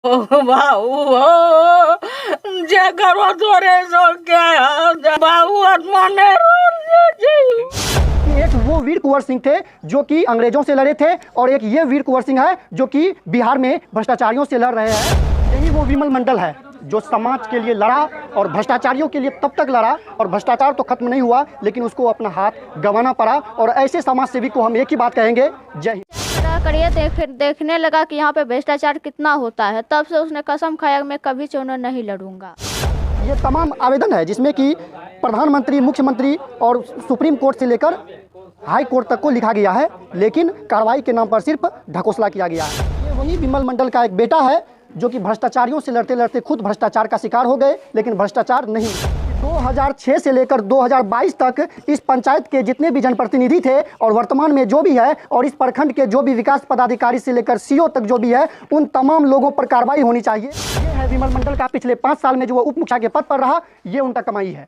भाऊ जे करो तोरे सो क्या भाऊ आत्माने एक वो वीर कुंवर सिंह थे जो कि अंग्रेजों से लड़े थे और एक ये वीर कुंवर सिंह है जो कि बिहार में भ्रष्टाचारियों से लड़ रहे हैं। यही वो विमल मंडल है जो समाज के लिए लड़ा और भ्रष्टाचारियों के लिए तब तक लड़ा और भ्रष्टाचार तो खत्म नहीं हुआ लेकिन उसको अपना हाथ गंवाना पड़ा। और ऐसे समाज सेवी को हम एक ही बात कहेंगे, जय हिंद। करिए देखने लगा कि यहाँ पे भ्रष्टाचार कितना होता है, तब से उसने कसम खाया मैं कभी चुनाव नहीं लड़ूंगा। ये तमाम आवेदन है जिसमें कि प्रधानमंत्री, मुख्यमंत्री और सुप्रीम कोर्ट से लेकर हाई कोर्ट तक को लिखा गया है, लेकिन कार्रवाई के नाम पर सिर्फ ढकोसला किया गया है। ये वही विमल मंडल का एक बेटा है जो कि भ्रष्टाचारियों से लड़ते लड़ते खुद भ्रष्टाचार का शिकार हो गए, लेकिन भ्रष्टाचार नहीं। 2006 से लेकर 2022 तक इस पंचायत के जितने भी जनप्रतिनिधि थे और वर्तमान में जो भी है और इस प्रखंड के जो भी विकास पदाधिकारी से लेकर सीओ तक जो भी है, उन तमाम लोगों पर कार्रवाई होनी चाहिए। ये है विमल मंडल का पिछले 5 साल में जो वो उप मुखिया के पद पर रहा, ये उनका कमाई है।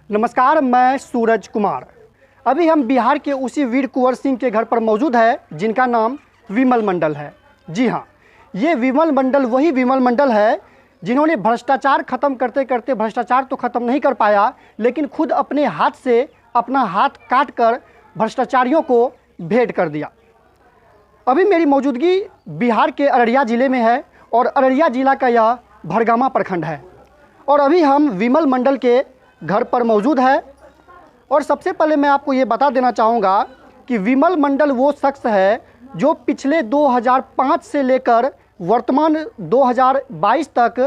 नमस्कार, मैं सूरज कुमार। अभी हम बिहार के उसी वीर कुंवर सिंह के घर पर मौजूद है जिनका नाम विमल मंडल है। जी हाँ, ये विमल मंडल वही विमल मंडल है जिन्होंने भ्रष्टाचार खत्म करते करते भ्रष्टाचार तो खत्म नहीं कर पाया, लेकिन खुद अपने हाथ से अपना हाथ काट कर भ्रष्टाचारियों को भेंट कर दिया। अभी मेरी मौजूदगी बिहार के अररिया ज़िले में है और अररिया ज़िला का यह भड़गामा प्रखंड है और अभी हम विमल मंडल के घर पर मौजूद है। और सबसे पहले मैं आपको ये बता देना चाहूँगा कि विमल मंडल वो शख्स है जो पिछले 2005 से लेकर वर्तमान 2022 तक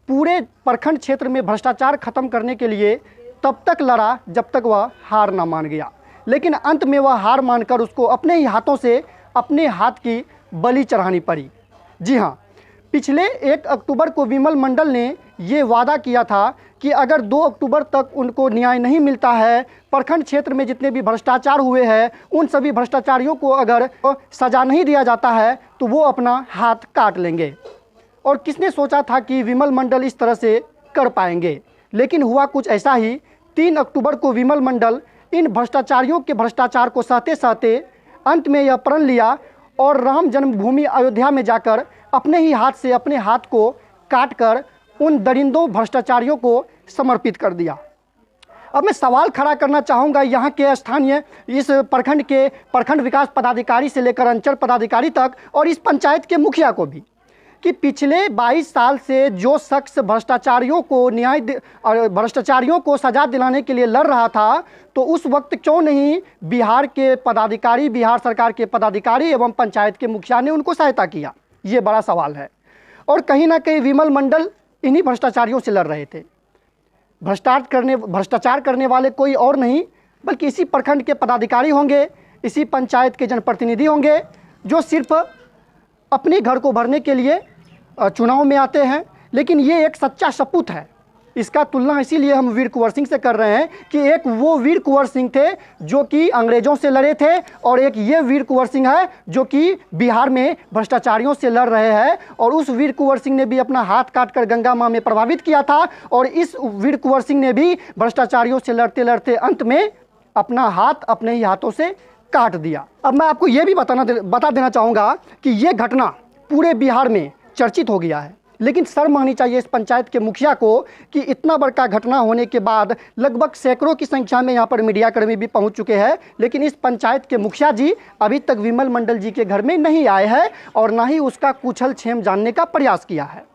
पूरे प्रखंड क्षेत्र में भ्रष्टाचार खत्म करने के लिए तब तक लड़ा जब तक वह हार ना मान गया, लेकिन अंत में वह हार मानकर उसको अपने ही हाथों से अपने हाथ की बलि चढ़ानी पड़ी। जी हाँ, पिछले 1 अक्टूबर को विमल मंडल ने ये वादा किया था कि अगर 2 अक्टूबर तक उनको न्याय नहीं मिलता है, प्रखंड क्षेत्र में जितने भी भ्रष्टाचार हुए हैं उन सभी भ्रष्टाचारियों को अगर सज़ा नहीं दिया जाता है तो वो अपना हाथ काट लेंगे। और किसने सोचा था कि विमल मंडल इस तरह से कर पाएंगे, लेकिन हुआ कुछ ऐसा ही। 3 अक्टूबर को विमल मंडल इन भ्रष्टाचारियों के भ्रष्टाचार को सहते सहते अंत में यह प्रण लिया और राम जन्मभूमि अयोध्या में जाकर अपने ही हाथ से अपने हाथ को काट कर उन दरिंदों भ्रष्टाचारियों को समर्पित कर दिया। अब मैं सवाल खड़ा करना चाहूँगा यहाँ के स्थानीय इस प्रखंड के प्रखंड विकास पदाधिकारी से लेकर अंचल पदाधिकारी तक और इस पंचायत के मुखिया को भी, कि पिछले 22 साल से जो शख्स भ्रष्टाचारियों को सजा दिलाने के लिए लड़ रहा था, तो उस वक्त क्यों नहीं बिहार के पदाधिकारी, बिहार सरकार के पदाधिकारी एवं पंचायत के मुखिया ने उनको सहायता किया? ये बड़ा सवाल है। और कहीं ना कहीं विमल मंडल इन्हीं भ्रष्टाचारियों से लड़ रहे थे। भ्रष्टाचार करने वाले कोई और नहीं बल्कि इसी प्रखंड के पदाधिकारी होंगे, इसी पंचायत के जनप्रतिनिधि होंगे जो सिर्फ अपने घर को भरने के लिए चुनाव में आते हैं। लेकिन ये एक सच्चा सपूत है। इसका तुलना इसीलिए हम वीर कुंवर सिंह से कर रहे हैं कि एक वो वीर कुंवर सिंह थे जो कि अंग्रेज़ों से लड़े थे और एक ये वीर कुंवर सिंह है जो कि बिहार में भ्रष्टाचारियों से लड़ रहे हैं। और उस वीर कुंवर सिंह ने भी अपना हाथ काटकर गंगा माँ में प्रभावित किया था और इस वीर कुंवर सिंह ने भी भ्रष्टाचारियों से लड़ते लड़ते अंत में अपना हाथ अपने ही हाथों से काट दिया। अब मैं आपको ये भी बता देना चाहूँगा कि ये घटना पूरे बिहार में चर्चित हो गया है, लेकिन शर्म आनी चाहिए इस पंचायत के मुखिया को कि इतना बड़ा घटना होने के बाद लगभग सैकड़ों की संख्या में यहाँ पर मीडियाकर्मी भी पहुँच चुके हैं, लेकिन इस पंचायत के मुखिया जी अभी तक विमल मंडल जी के घर में नहीं आए हैं और ना ही उसका कुछल क्षेम जानने का प्रयास किया है।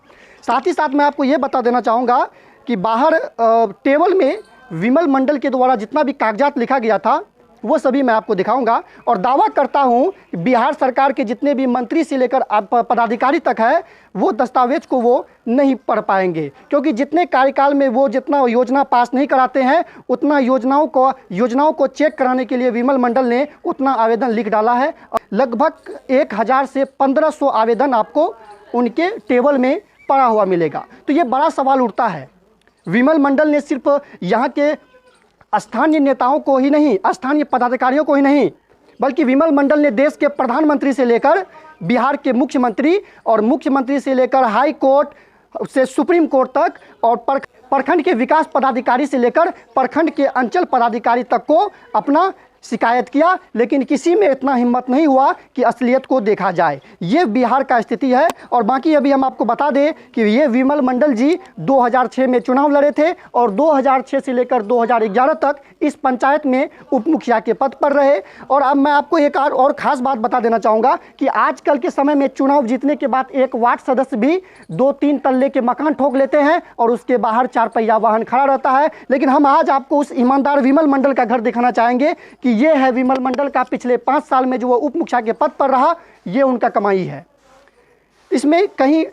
साथ ही साथ मैं आपको ये बता देना चाहूँगा कि बाहर टेबल में विमल मंडल के द्वारा जितना भी कागजात लिखा गया था वो सभी मैं आपको दिखाऊंगा और दावा करता हूं कि बिहार सरकार के जितने भी मंत्री से लेकर पदाधिकारी तक है वो दस्तावेज को वो नहीं पढ़ पाएंगे, क्योंकि जितने कार्यकाल में वो जितना योजना पास नहीं कराते हैं उतना योजनाओं को चेक कराने के लिए विमल मंडल ने उतना आवेदन लिख डाला है। लगभग 1000 से 1500 आवेदन आपको उनके टेबल में पड़ा हुआ मिलेगा। तो ये बड़ा सवाल उठता है, विमल मंडल ने सिर्फ यहाँ के स्थानीय नेताओं को ही नहीं, स्थानीय पदाधिकारियों को ही नहीं, बल्कि विमल मंडल ने देश के प्रधानमंत्री से लेकर बिहार के मुख्यमंत्री और मुख्यमंत्री से लेकर हाई कोर्ट से सुप्रीम कोर्ट तक और प्रखंड के विकास पदाधिकारी से लेकर प्रखंड के अंचल पदाधिकारी तक को अपना शिकायत किया, लेकिन किसी में इतना हिम्मत नहीं हुआ कि असलियत को देखा जाए। ये बिहार का स्थिति है। और बाकी अभी हम आपको बता दें कि ये विमल मंडल जी 2006 में चुनाव लड़े थे और 2006 से लेकर 2011 तक इस पंचायत में उप मुखिया के पद पर रहे। और अब मैं आपको एक और ख़ास बात बता देना चाहूँगा कि आजकल के समय में चुनाव जीतने के बाद एक वार्ड सदस्य भी 2-3 तल्ले के मकान ठोक लेते हैं और उसके बाहर 4 पहिया वाहन खड़ा रहता है। लेकिन हम आज आपको उस ईमानदार विमल मंडल का घर दिखाना चाहेंगे कि ये है विमल मंडल का पिछले 5 साल में जो वो उप मुखिया के पद पर रहा, ये उनका कमाई है। इसमें कहीं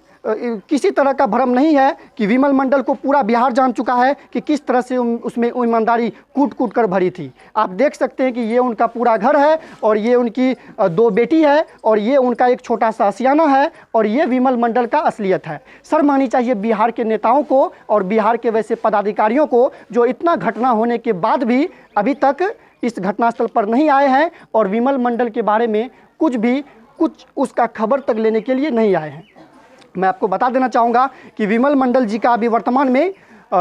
किसी तरह का भ्रम नहीं है कि विमल मंडल को पूरा बिहार जान चुका है कि किस तरह से उसमें ईमानदारी कूट कूट कर भरी थी। आप देख सकते हैं कि ये उनका पूरा घर है और ये उनकी 2 बेटी है और ये उनका एक छोटा सा आशियाना है और ये विमल मंडल का असलियत है। शर्म आनी चाहिए बिहार के नेताओं को और बिहार के वैसे पदाधिकारियों को जो इतना घटना होने के बाद भी अभी तक इस घटनास्थल पर नहीं आए हैं और विमल मंडल के बारे में कुछ उसका खबर तक लेने के लिए नहीं आए हैं। मैं आपको बता देना चाहूँगा कि विमल मंडल जी का अभी वर्तमान में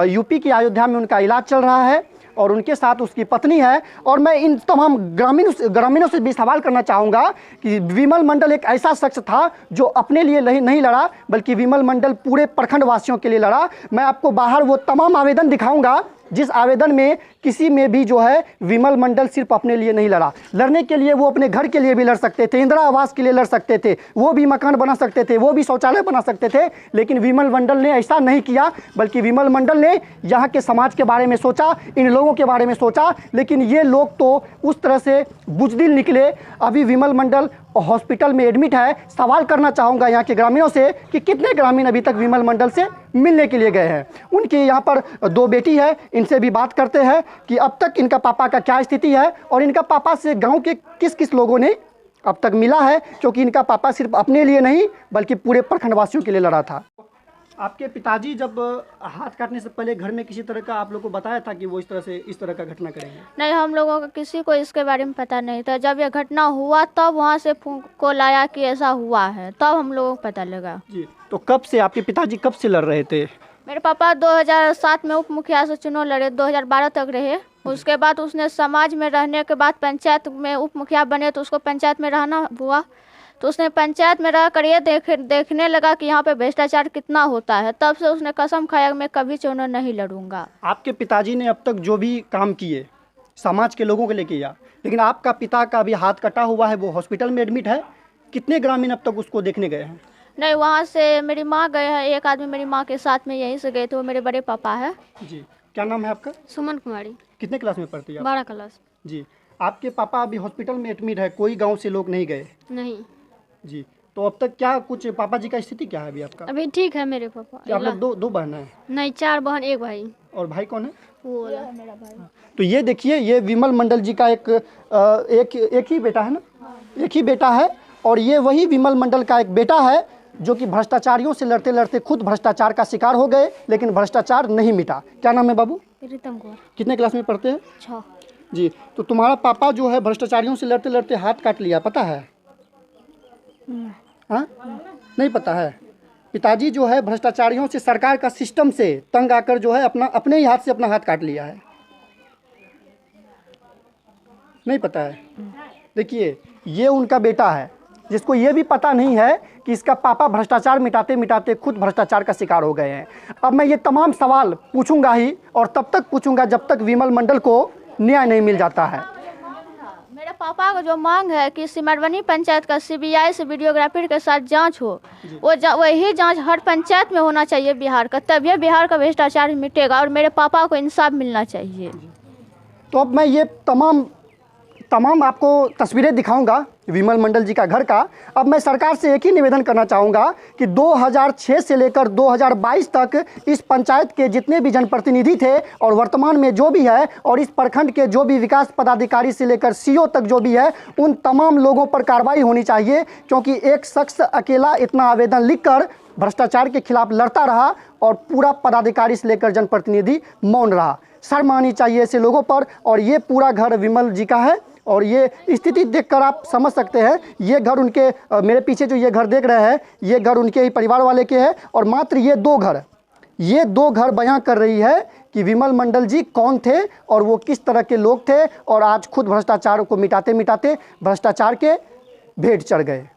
यूपी की अयोध्या में उनका इलाज चल रहा है और उनके साथ उसकी पत्नी है। और मैं इन तमाम ग्रामीणों से भी सवाल करना चाहूँगा कि विमल मंडल एक ऐसा शख्स था जो अपने लिए नहीं लड़ा, बल्कि विमल मंडल पूरे प्रखंड वासियों के लिए लड़ा। मैं आपको बाहर वो तमाम आवेदन दिखाऊँगा जिस आवेदन में किसी में भी जो है विमल मंडल सिर्फ अपने लिए नहीं लड़ा। लड़ने के लिए वो अपने घर के लिए भी लड़ सकते थे, इंदिरा आवास के लिए लड़ सकते थे, वो भी मकान बना सकते थे, वो भी शौचालय बना सकते थे। लेकिन विमल मंडल ने ऐसा नहीं किया, बल्कि विमल मंडल ने यहाँ के समाज के बारे में सोचा, इन लोगों के बारे में सोचा। लेकिन ये लोग तो उस तरह से बुजदिल निकले। अभी विमल मंडल हॉस्पिटल में एडमिट है। सवाल करना चाहूँगा यहाँ के ग्रामीणों से कि कितने ग्रामीण अभी तक विमल मंडल से मिलने के लिए गए हैं। उनके यहाँ पर 2 बेटी है, इनसे भी बात करते हैं कि अब तक इनका पापा का क्या स्थिति है और इनका पापा से गांव के किस किस लोगों ने अब तक मिला है, क्योंकि इनका पापा सिर्फ अपने लिए नहीं बल्कि पूरे प्रखंडवासियों के लिए लड़ा था। आपके पिताजी जब हाथ काटने से पहले घर में किसी तरह का आप लोग को बताया था कि वो इस तरह का घटना करेंगे? नहीं, हम लोगों को किसी को इसके बारे में पता नहीं था। जब यह घटना हुआ तब वहाँ से को लाया कि ऐसा हुआ है, तब हम लोगों को पता लगा। जी, तो कब से आपके पिताजी कब से लड़ रहे थे? मेरे पापा 2007 में उप मुखिया से चुनाव लड़े, 2012 तक रहे। उसके बाद उसने समाज में रहने के बाद पंचायत में उप मुखिया बने तो उसको पंचायत में रहना हुआ। तो उसने पंचायत में रह कर ये देखने लगा कि यहाँ पे भ्रष्टाचार कितना होता है। तब से उसने कसम खाया मैं कभी चुनाव नहीं लड़ूंगा। आपके पिताजी ने अब तक जो भी काम किए समाज के लोगों के लिए किया, लेकिन आपका पिता का अभी हाथ कटा हुआ है, वो हॉस्पिटल में एडमिट है। कितने ग्रामीण अब तक उसको देखने गए हैं? नहीं, वहाँ से मेरी माँ गए हैं, एक आदमी मेरी माँ के साथ में यहीं से गए थे, वो मेरे बड़े पापा है। जी, क्या नाम है आपका? सुमन कुमारी। कितने क्लास में पढ़ती है? 12 क्लास। जी, आपके पापा अभी हॉस्पिटल में एडमिट है, कोई गाँव से लोग नहीं गए? नहीं जी, तो अब तक क्या कुछ पापा जी का स्थिति क्या है अभी आपका? अभी ठीक है मेरे पापा। आप लोग दो बहन है? नहीं, 4 बहन 1 भाई। और भाई कौन है? वो मेरा भाई। तो ये देखिए, ये विमल मंडल जी का एक ही बेटा है ना? एक ही बेटा है। और ये वही विमल मंडल का एक बेटा है जो कि भ्रष्टाचारियों से लड़ते लड़ते खुद भ्रष्टाचार का शिकार हो गए, लेकिन भ्रष्टाचार नहीं मिटा। क्या नाम है बाबू? प्रीतम कुमार। कितने क्लास में पढ़ते हैं? 6। जी, तो तुम्हारा पापा जो है भ्रष्टाचारियों से लड़ते लड़ते हाथ काट लिया, पता है? हाँ, नहीं पता है। पिताजी जो है भ्रष्टाचारियों से, सरकार का सिस्टम से तंग आकर जो है अपने ही हाथ से अपना हाथ काट लिया है। नहीं पता है? देखिए, ये उनका बेटा है जिसको ये भी पता नहीं है कि इसका पापा भ्रष्टाचार मिटाते मिटाते खुद भ्रष्टाचार का शिकार हो गए हैं। अब मैं ये तमाम सवाल पूछूंगा ही और तब तक पूछूंगा जब तक विमल मंडल को न्याय नहीं मिल जाता है। मेरे पापा का जो मांग है कि सिमरवनी पंचायत का CBI से वीडियोग्राफी के साथ जांच हो, वही जांच हर पंचायत में होना चाहिए बिहार का, तभी बिहार का भ्रष्टाचार मिटेगा और मेरे पापा को इंसाफ मिलना चाहिए। तो अब मैं ये तमाम आपको तस्वीरें दिखाऊंगा विमल मंडल जी का घर का। अब मैं सरकार से एक ही निवेदन करना चाहूँगा कि 2006 से लेकर 2022 तक इस पंचायत के जितने भी जनप्रतिनिधि थे और वर्तमान में जो भी है, और इस प्रखंड के जो भी विकास पदाधिकारी से लेकर CO तक जो भी है, उन तमाम लोगों पर कार्रवाई होनी चाहिए। क्योंकि एक शख्स अकेला इतना आवेदन लिखकर भ्रष्टाचार के खिलाफ लड़ता रहा और पूरा पदाधिकारी से लेकर जनप्रतिनिधि मौन रहा। शर्म आनी चाहिए ऐसे लोगों पर। और ये पूरा घर विमल जी का है और ये स्थिति देखकर आप समझ सकते हैं। ये घर उनके, मेरे पीछे जो ये घर देख रहे हैं, ये घर उनके ही परिवार वाले के हैं। और मात्र ये दो घर बयां कर रही है कि विमल मंडल जी कौन थे और वो किस तरह के लोग थे और आज खुद भ्रष्टाचार को मिटाते मिटाते भ्रष्टाचार के भेंट चढ़ गए।